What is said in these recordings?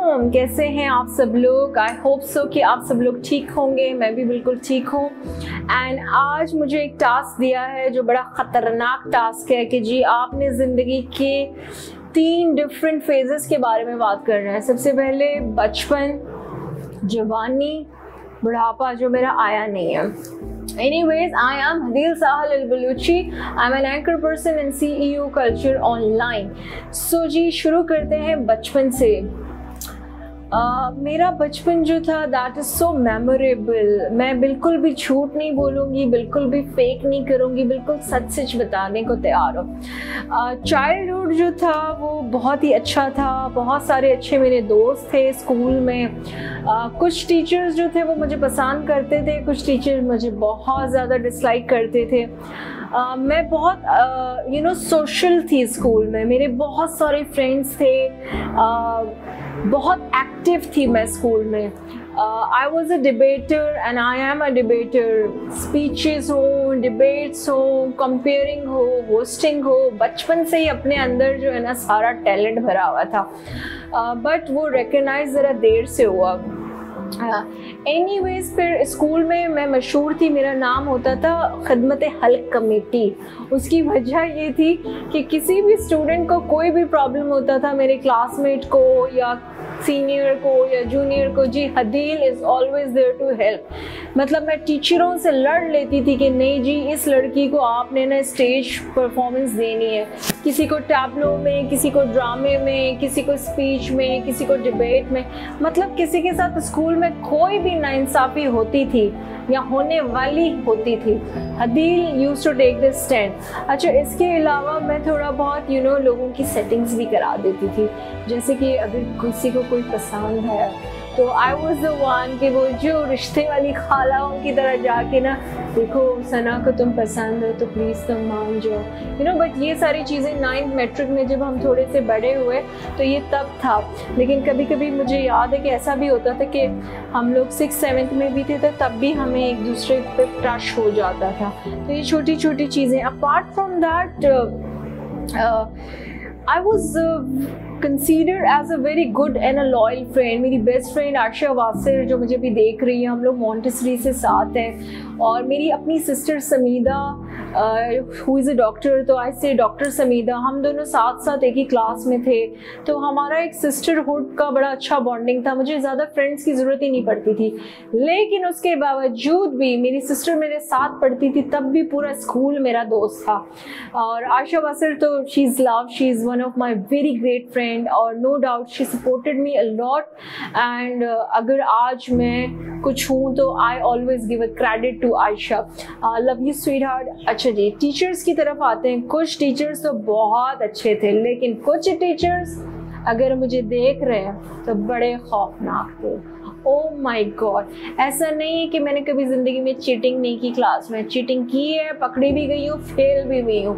अलैकुम, कैसे हैं आप सब लोग। आई होप सो कि आप सब लोग ठीक होंगे, मैं भी बिल्कुल ठीक हूँ। एंड आज मुझे एक टास्क दिया है जो बड़ा ख़तरनाक टास्क है कि जी आपने ज़िंदगी के 3 डिफरेंट फेजेस के बारे में बात करना है। सबसे पहले बचपन, जवानी, बुढ़ापा जो मेरा आया नहीं है। Anyways, I am Hadeel Sahal Al-Baluchi. I'm an anchor person and CEO Culture Online. So जी शुरू करते हैं बचपन से। मेरा बचपन जो था दैट इज़ सो मेमोरेबल। मैं बिल्कुल भी झूठ नहीं बोलूँगी, बिल्कुल भी फेक नहीं करूँगी, बिल्कुल सच सच बताने को तैयार हूँ। चाइल्डहुड जो था वो बहुत ही अच्छा था। बहुत सारे अच्छे मेरे दोस्त थे स्कूल में। कुछ टीचर्स जो थे वो मुझे पसंद करते थे, कुछ टीचर मुझे बहुत ज़्यादा डिसलाइक करते थे। मैं बहुत सोशल थी स्कूल में। मेरे बहुत सारे फ्रेंड्स थे। बहुत एक्टिव थी मैं स्कूल में। I was a debater and I am a debater. Speeches हो, डिबेट्स हो, कंपेयरिंग हो, होस्टिंग हो, बचपन से ही अपने अंदर जो है ना सारा टैलेंट भरा हुआ था। बट वो रिकग्नाइज ज़रा देर से हुआ। एनीवेज फिर स्कूल में मैं मशहूर थी। मेरा नाम होता था खिदमत हल्क कमेटी। उसकी वजह ये थी कि किसी भी स्टूडेंट को कोई भी प्रॉब्लम होता था, मेरे क्लासमेट को या सीनियर को या जूनियर को, जी Hadeel is always there to help. मतलब मैं टीचरों से लड़ लेती थी कि नहीं जी इस लड़की को आपने ना स्टेज परफॉर्मेंस देनी है। किसी को टैबलो में, किसी को ड्रामे में, किसी को स्पीच में, किसी को डिबेट में। मतलब किसी के साथ स्कूल में कोई भी नाइंसाफ़ी होती थी या होने वाली होती थी, Hadeel used to take this stand. अच्छा, इसके अलावा मैं थोड़ा बहुत लोगों की सेटिंग्स भी करा देती थी। जैसे कि अगर किसी को कोई पसंद है तो आई वॉज द वन कि वो जो रिश्ते वाली खालाओं की तरह जाके ना, देखो सना को तुम पसंद हो तो प्लीज़ तुम मान जाओ बट ये सारी चीज़ें 9th मैट्रिक में जब हम थोड़े से बड़े हुए तो ये तब था। लेकिन कभी कभी मुझे याद है कि ऐसा भी होता था कि हम लोग 6th 7th में भी थे तो तब भी हमें एक दूसरे पे क्रश हो जाता था। तो ये छोटी छोटी चीज़ें। Apart from that I was considered as a very good and a loyal friend। मेरी बेस्ट फ्रेंड आयशा वासिर जो मुझे भी देख रही है, हम लोग मॉन्टेसरी से साथ हैं। और मेरी अपनी sister Sameeda who is a doctor, तो आई से डॉक्टर समीदा, हम दोनों साथ साथ एक ही क्लास में थे। तो हमारा एक सिस्टरहुड का बड़ा अच्छा बॉन्डिंग था। मुझे ज़्यादा फ्रेंड्स की ज़रूरत ही नहीं पड़ती थी। लेकिन उसके बावजूद भी मेरी सिस्टर मेरे साथ पढ़ती थी, तब भी पूरा स्कूल मेरा दोस्त था। और आयशा वासिर तो she is love, she is one of my very great friend और no doubt she supported me a lot. And अगर आज मैं कुछ हूँ तो I always give a credit to Ayesha. Love you sweetheart. अच्छा जी, टीचर्स की तरफ आते हैं। कुछ टीचर्स तो बहुत अच्छे थे, लेकिन कुछ टीचर्स अगर मुझे देख रहे हैं तो बड़े खौफनाक थे। ओह माय गॉड, ऐसा नहीं है कि मैंने कभी ज़िंदगी में चीटिंग नहीं की। क्लास में चीटिंग की है, पकड़ी भी गई हूँ, फेल भी हुई हूँ।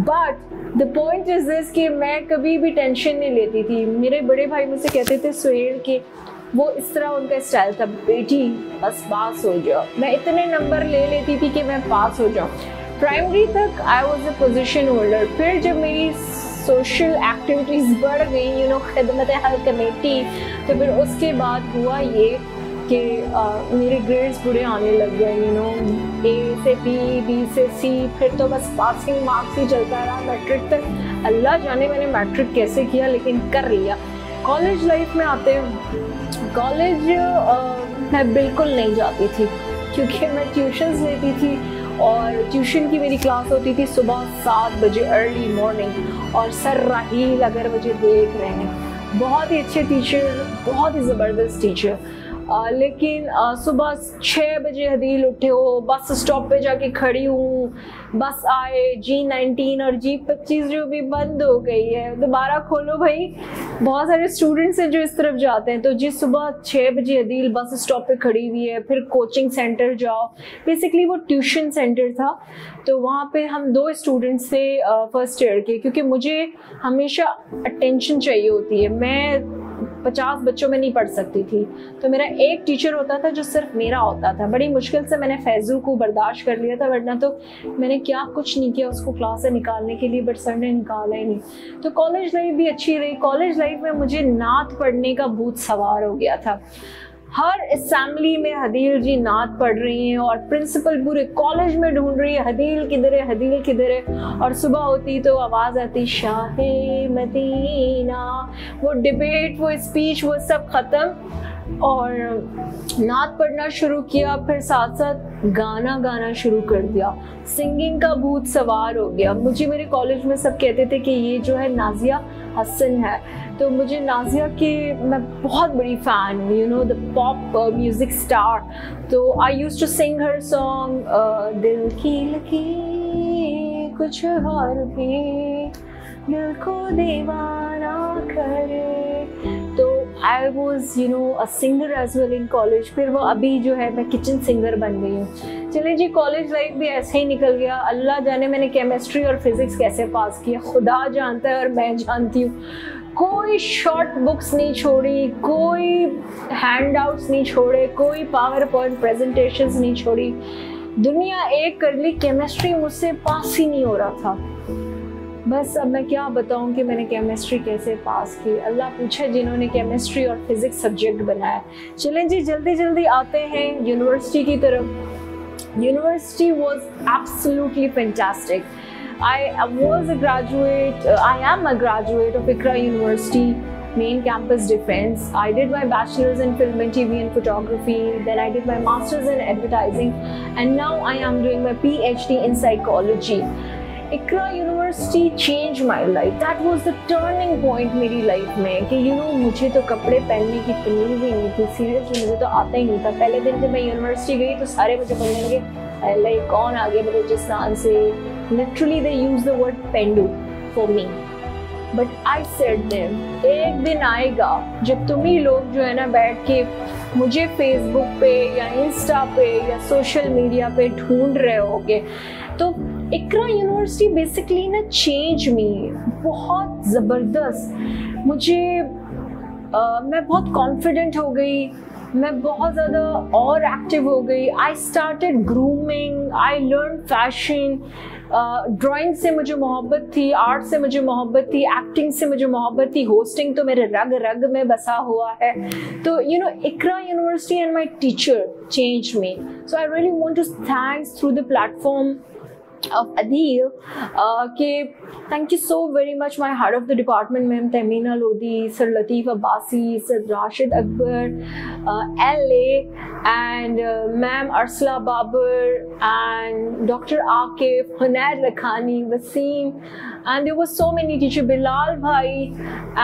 But the point is this कि मैं कभी भी टेंशन नहीं लेती थी। मेरे बड़े भाई मुझसे कहते थे सुहेल कि वो इस तरह उनका स्टाइल था, बेटी बस पास हो जाओ। मैं इतने नंबर ले लेती थी कि मैं पास हो जाऊँ। प्राइमरी तक I was a position holder. फिर जब मेरी सोशल एक्टिविटीज़ बढ़ गई, खिदमत हल कमेटी, तो फिर उसके बाद हुआ ये कि मेरे ग्रेड्स बुरे आने लग गए। A से B, B से C, फिर तो बस पासिंग मार्क्स ही चलता रहा मैट्रिक तक। अल्लाह जाने मैंने मैट्रिक कैसे किया, लेकिन कर लिया। कॉलेज लाइफ में आते हैं। कॉलेज मैं बिल्कुल नहीं जाती थी क्योंकि मैं ट्यूशन्स लेती थी और ट्यूशन की मेरी क्लास होती थी सुबह 7 बजे अर्ली मॉर्निंग। और सर राहील अगर मुझे देख रहे हैं, बहुत ही अच्छे टीचर, बहुत ही ज़बरदस्त टीचर। लेकिन सुबह 6 बजे हदील उठे हो, बस स्टॉप पे जाके खड़ी हूँ, बस आए G19 और G25 जो भी बंद हो गई है, दोबारा खोलो भाई। बहुत सारे स्टूडेंट्स हैं जो इस तरफ जाते हैं। तो जी सुबह 6 बजे हदील बस स्टॉप पे खड़ी हुई है, फिर कोचिंग सेंटर जाओ। बेसिकली वो ट्यूशन सेंटर था। तो वहाँ पे हम 2 स्टूडेंट्स थे फर्स्ट ईयर के, क्योंकि मुझे हमेशा अटेंशन चाहिए होती है। मैं 50 बच्चों में नहीं पढ़ सकती थी, तो मेरा एक टीचर होता था जो सिर्फ मेरा होता था। बड़ी मुश्किल से मैंने फैजू को बर्दाश्त कर लिया था, वरना तो मैंने क्या कुछ नहीं किया उसको क्लास से निकालने के लिए, बट सर ने निकाला ही नहीं। तो कॉलेज लाइफ भी अच्छी रही। कॉलेज लाइफ में मुझे नात पढ़ने का भूत सवार हो गया था। हर असेंबली में हदील जी नात पढ़ रही हैं और प्रिंसिपल पूरे कॉलेज में ढूंढ रही है हदील किधर है, हदील किधर है। और सुबह होती तो आवाज़ आती शाहे मदीना, वो डिबेट, वो स्पीच, वो सब ख़त्म और नात पढ़ना शुरू किया। फिर साथ साथ गाना गाना शुरू कर दिया। सिंगिंग का भूत सवार हो गया। मुझे मेरे कॉलेज में सब कहते थे कि ये जो है नाजिया हसन है, तो मुझे नाजिया की मैं बहुत बड़ी फ़ैन हूँ, you know the pop music star. तो I used to sing her song दिल की लकीर कुछ और भी दिल को दीवाना करे। तो I was you know a singer as well in college. फिर वो अभी जो है मैं किचन सिंगर बन गई हूँ। चले जी, कॉलेज लाइफ भी ऐसे ही निकल गया। अल्लाह जाने मैंने केमिस्ट्री और फिजिक्स कैसे पास किया, खुदा जानता है और मैं जानती हूँ। कोई शॉर्ट बुक्स नहीं छोड़ी, कोई हैंडआउट्स नहीं छोड़े, कोई पावर पॉइंट प्रेजेंटेशंस नहीं छोड़ी। दुनिया एक कर ली, केमिस्ट्री मुझसे पास ही नहीं हो रहा था। बस अब मैं क्या बताऊं कि मैंने केमिस्ट्री कैसे पास की। अल्लाह पूछे जिन्होंने केमिस्ट्री और फिजिक्स सब्जेक्ट बनाया। चलें जी, जल्दी जल्दी आते हैं यूनिवर्सिटी की तरफ। University was absolutely fantastic. I was a graduate, I am a graduate of ICRA University main campus defense. I did my bachelor's in film and TV and photography, then I did my master's in advertising, and now I am doing my PhD in psychology. ICRA University changed my life. That was the turning point मेरी life में कि you know मुझे तो कपड़े पहनने की तमीज़ ही नहीं थी। सीरियसली मुझे तो आता ही नहीं था। पहले दिन जब मैं यूनिवर्सिटी गई तो सारे मुझे बोलेंगे अल्लाह कौन आ गया बलूचिस्तान से। Literally they use the word pendu for me, but I said them, एक दिन आएगा जब तुम ही लोग जो है ना बैठ के मुझे फेसबुक पे या इंस्टा पे या सोशल मीडिया पे ढूंढ रहे होगे। तो इकरा यूनिवर्सिटी बेसिकली ना चेंज मी, बहुत ज़बरदस्त। मुझे मैं बहुत कॉन्फिडेंट हो गई, मैं बहुत ज़्यादा और एक्टिव हो गई। I started grooming, I learn fashion. Drawing से मुझे मोहब्बत थी, आर्ट से मुझे मोहब्बत थी, एक्टिंग से मुझे मोहब्बत थी, होस्टिंग तो मेरे रग रग में बसा हुआ है। तो you know Iqra university and my teacher change me. So I really want to thanks through the platform of Adil कि thank you so very much my head of the department ma'am Tahmeena Lodi, Sir Lateef Abbasi, Sir Rashid Akbar, LA and ma'am Arsla Babar and Dr. Akif, Hunair Lakhani, Wasim and there were so many teachers, Bilal bhai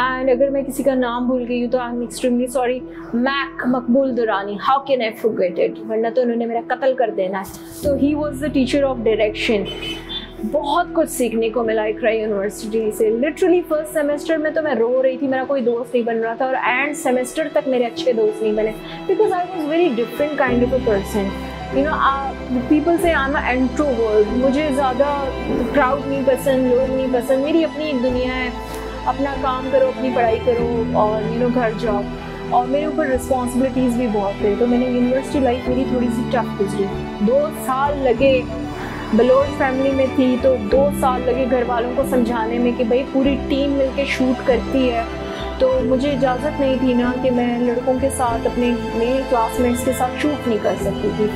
and अगर मैं किसी का नाम भूल गई हूँ तो I'm extremely sorry, Makbul Durrani, how can I forget it, वरना तो उन्होंने मेरा कत्ल कर देना है। तो he was the teacher of direction। बहुत कुछ सीखने को मिला इकरा यूनिवर्सिटी से। लिटरली फर्स्ट सेमेस्टर में तो मैं रो रही थी, मेरा कोई दोस्त नहीं बन रहा था और एंड सेमेस्टर तक मेरे अच्छे दोस्त नहीं बने because I was very different kind of a person. You know people से आई एम एन इंट्रोवर्ट। मुझे ज़्यादा क्राउड नहीं पसंद, लोग नहीं पसंद। मेरी अपनी एक दुनिया है, अपना काम करो, अपनी पढ़ाई करो और यू नो घर जाओ। और मेरे ऊपर रिस्पॉन्सिबिलिटीज़ भी बहुत थे, तो मैंने यूनिवर्सिटी लाइफ मेरी थोड़ी सी टफ गुजरी। 2 साल लगे, बलोच फैमिली में थी तो 2 साल लगे घर वालों को समझाने में कि भाई पूरी टीम मिलके शूट करती है, तो मुझे इजाज़त नहीं थी ना कि मैं लड़कों के साथ अपने मेल क्लासमेट्स के साथ शूट नहीं कर सकती थी।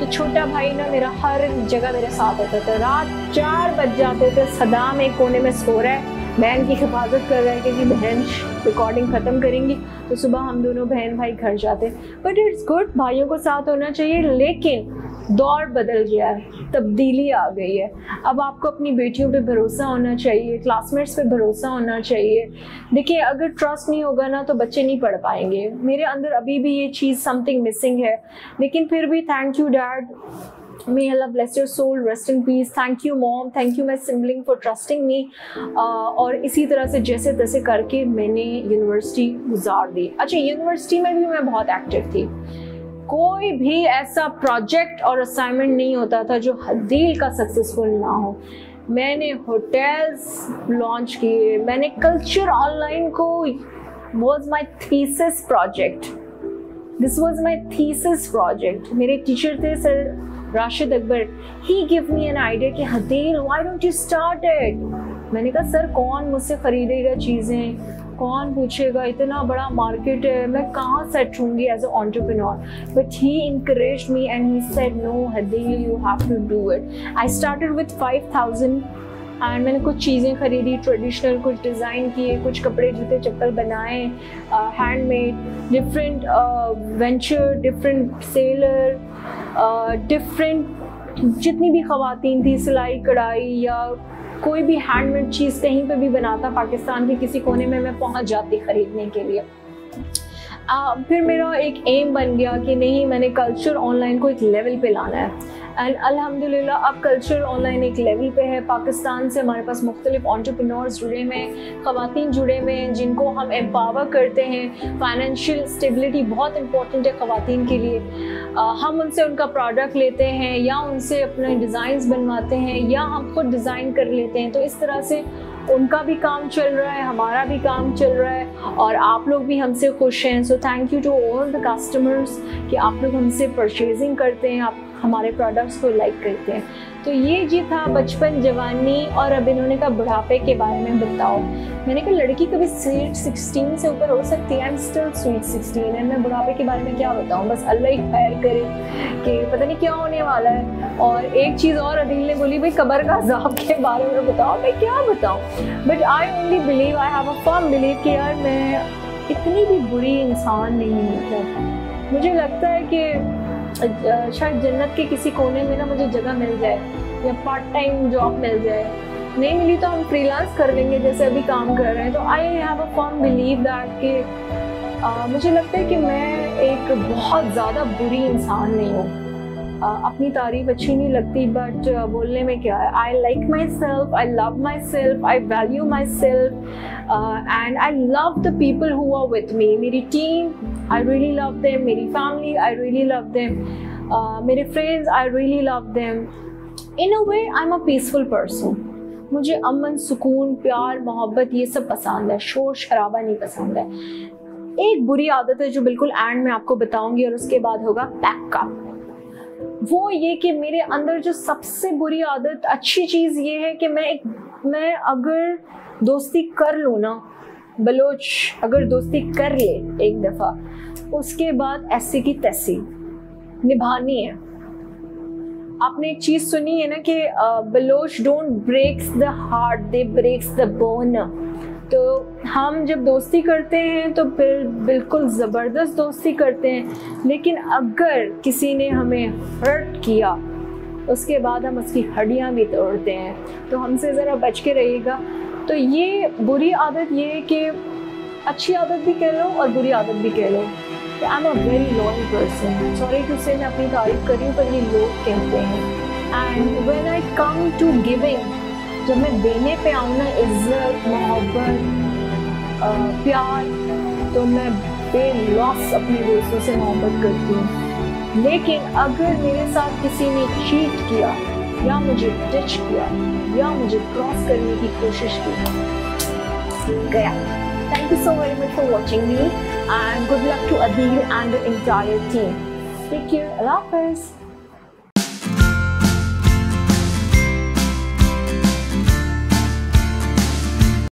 तो छोटा भाई ना मेरा हर जगह मेरे साथ होता था। रात 4 बज जाते थे, सदाम एक कोने में सो रहा है, बहन की हिफाजत कर रहा है क्योंकि बहन रिकॉर्डिंग ख़त्म करेंगी, तो सुबह हम दोनों बहन भाई घर जाते। बट इट्स गुड, भाइयों को साथ होना चाहिए। लेकिन दौर बदल गया है, तब्दीली आ गई है। अब आपको अपनी बेटियों पे भरोसा होना चाहिए, क्लासमेट्स पे भरोसा होना चाहिए। देखिए अगर ट्रस्ट नहीं होगा ना तो बच्चे नहीं पढ़ पाएंगे। मेरे अंदर अभी भी ये चीज़ समथिंग मिसिंग है, लेकिन फिर भी thank you dad, May Allah bless your soul, rest in peace. Thank you mom, thank you my sibling for trusting me. और इसी तरह से जैसे तैसे करके मैंने यूनिवर्सिटी गुजार दी। अच्छा, यूनिवर्सिटी में भी मैं बहुत एक्टिव थी। कोई भी ऐसा प्रोजेक्ट और असाइनमेंट नहीं होता था जो हदील का सक्सेसफुल ना हो। मैंने होटल्स लॉन्च किए, मैंने कल्चर ऑनलाइन को was my thesis project. This was my thesis project. मेरे टीचर थे sir Rashid Akbar. He gave me an idea कि Hadeel why don't you start it? मैंने कहा सर कौन मुझसे खरीदेगा चीज़ें, कौन पूछेगा, इतना बड़ा मार्केट है, मैं कहाँ सेट होंगी as a entrepreneur. But he encouraged me and he said no Hadeel you have to do it. I started with 5,000 and मैंने कुछ चीज़ें खरीदी ट्रेडिशनल, कुछ डिज़ाइन किए, कुछ कपड़े जूते चप्पल बनाए, handmade, different venture, different seller, different जितनी भी ख़वातीन थी, सिलाई कढ़ाई या कोई भी हैंडमेड चीज़ कहीं पे भी बनाता पाकिस्तान के किसी कोने में मैं पहुंच जाती ख़रीदने के लिए. फिर मेरा एक एम बन गया कि नहीं मैंने कल्चर ऑनलाइन को एक लेवल पे लाना है. एंड अल्हम्दुलिल्लाह अब कल्चर ऑनलाइन एक लेवल पे है. पाकिस्तान से हमारे पास मुख्तलिफ एंटरप्रेन्योर्स जुड़े हुए हैं, ख़वातीन जुड़े हुए हैं जिनको हम एम्पावर करते हैं. फाइनेंशियल स्टेबिलिटी बहुत इंपॉर्टेंट है ख़वातीन के लिए. हम उनसे उनका प्रोडक्ट लेते हैं या उनसे अपने डिज़ाइंस बनवाते हैं या हम खुद डिज़ाइन कर लेते हैं. तो इस तरह से उनका भी काम चल रहा है, हमारा भी काम चल रहा है और आप लोग भी हमसे खुश हैं. So thank you to all the customers कि आप लोग हमसे परचेजिंग करते हैं, आप हमारे प्रोडक्ट्स को लाइक करते हैं. तो ये जी था बचपन, जवानी और अब इन्होंने कहा बुढ़ापे के बारे में बताओ. मैंने कहा लड़की कभी स्वीट 16 से ऊपर हो सकती है. I am still sweet 16 and मैं बुढ़ापे के बारे में क्या बताऊँ, बस अल्लाह ही खैर करे कि पता नहीं क्या होने वाला है. और एक चीज़ और अदील ने बोली भाई कब्र का अज़ाब के बारे में बताओ. मैं क्या बताऊँ, but I only believe, I have a firm believe कि यार मैं इतनी भी बुरी इंसान नहीं हूँ. मतलब मुझे लगता है कि शायद जन्नत के किसी कोने में ना मुझे जगह मिल जाए या पार्ट टाइम जॉब मिल जाए. नहीं मिली तो हम फ्रीलांस कर लेंगे जैसे अभी काम कर रहे हैं. तो I have a firm believe that कि मुझे लगता है कि मैं एक बहुत ज़्यादा बुरी इंसान नहीं हूँ. अपनी तारीफ अच्छी नहीं लगती बट बोलने में क्या है. I like myself, I love myself, I value myself and I love the people who are with me. मेरी team I really love them, मेरी family I really love them, मेरे friends I really love them. In a way I am a peaceful person. मुझे अमन, सुकून, प्यार, मोहब्बत ये सब पसंद है, शोर शराबा नहीं पसंद है. एक बुरी आदत है जो बिल्कुल एंड में आपको बताऊंगी और उसके बाद होगा पैक का. वो ये कि मेरे अंदर जो सबसे बुरी आदत, अच्छी चीज़ ये है कि मैं अगर दोस्ती कर लूँ ना, बलोच अगर दोस्ती कर ले एक दफ़ा, उसके बाद ऐसी की तैसी निभानी है. आपने एक चीज़ सुनी है ना कि Baloch don't breaks the heart, they breaks the bone. तो हम जब दोस्ती करते हैं तो फिर बिल्कुल ज़बरदस्त दोस्ती करते हैं, लेकिन अगर किसी ने हमें हर्ट किया उसके बाद हम उसकी हड्डियां भी तोड़ते हैं. तो हमसे ज़रा बच के रहिएगा. तो ये बुरी आदत ये है कि अच्छी आदत भी कह लो और बुरी आदत भी कह लो. I am a very loyal person. Sorry to say मैं अपनी तारीफ कर रही हूँ पर ये लोग कहते हैं. And when I come to giving, जब मैं देने पे आऊँ ना, इज्जत, मोहब्बत, प्यार, तो मैं बेलौस अपने दोस्तों से मोहब्बत करती हूँ. लेकिन अगर मेरे साथ किसी ने चीट किया या मुझे टच किया या मुझे क्रॉस करने की कोशिश की, गया. Thank you so very much for watching me and good luck to Adil and the entire team. Take care. Allah Hafiz.